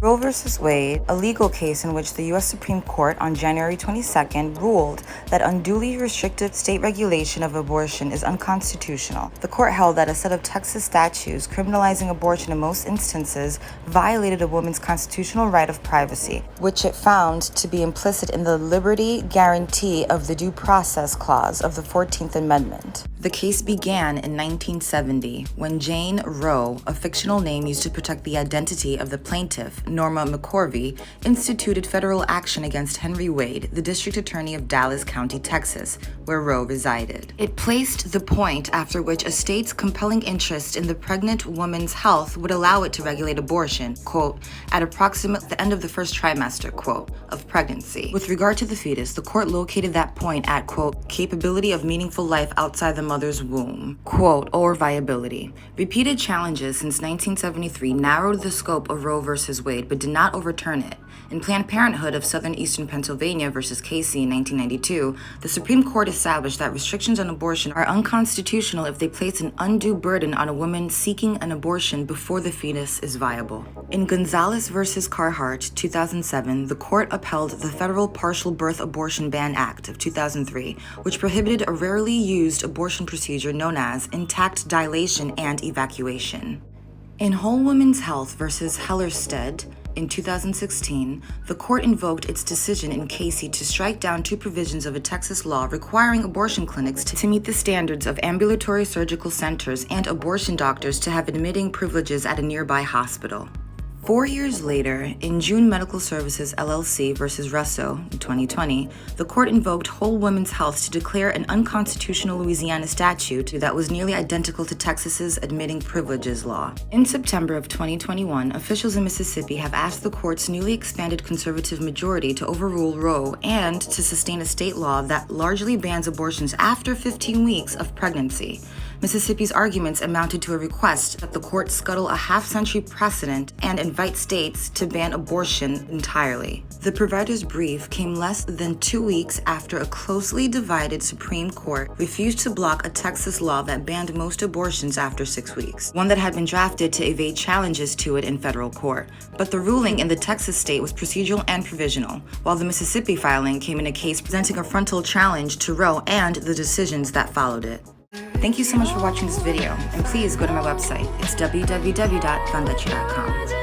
Roe v. Wade, a legal case in which the U.S. Supreme Court on January 22nd ruled that unduly restrictive state regulation of abortion is unconstitutional. The court held that a set of Texas statutes criminalizing abortion in most instances violated a woman's constitutional right of privacy, which it found to be implicit in the liberty guarantee of the Due Process Clause of the 14th Amendment. The case began in 1970 when Jane Roe, a fictional name used to protect the identity of the plaintiff, Norma McCorvey, instituted federal action against Henry Wade, the district attorney of Dallas County, Texas, where Roe resided. It placed the point after which a state's compelling interest in the pregnant woman's health would allow it to regulate abortion, quote, at approximately the end of the first trimester, quote, of pregnancy. With regard to the fetus, the court located that point at, quote, capability of meaningful life outside the mother's womb, quote, or viability. Repeated challenges since 1973 narrowed the scope of Roe v. Wade, but did not overturn it. In Planned Parenthood of Southern Eastern Pennsylvania versus Casey in 1992, the Supreme Court established that restrictions on abortion are unconstitutional if they place an undue burden on a woman seeking an abortion before the fetus is viable. In Gonzalez versus Carhart, 2007, the court upheld the Federal Partial Birth Abortion Ban Act of 2003, which prohibited a rarely used abortion procedure known as intact dilation and evacuation. In Whole Woman's Health versus Hellerstedt, in 2016, the court invoked its decision in Casey to strike down two provisions of a Texas law requiring abortion clinics to meet the standards of ambulatory surgical centers and abortion doctors to have admitting privileges at a nearby hospital. 4 years later, in June Medical Services LLC versus Russo in 2020, the court invoked Whole Woman's Health to declare an unconstitutional Louisiana statute that was nearly identical to Texas's admitting privileges law. In September of 2021, officials in Mississippi have asked the court's newly expanded conservative majority to overrule Roe and to sustain a state law that largely bans abortions after 15 weeks of pregnancy. Mississippi's arguments amounted to a request that the court scuttle a half-century precedent and invite states to ban abortion entirely. The provider's brief came less than 2 weeks after a closely divided Supreme Court refused to block a Texas law that banned most abortions after 6 weeks, one that had been drafted to evade challenges to it in federal court. But the ruling in the Texas state was procedural and provisional, while the Mississippi filing came in a case presenting a frontal challenge to Roe and the decisions that followed it. Thank you so much for watching this video, and please go to my website. It's www.vondechii.com.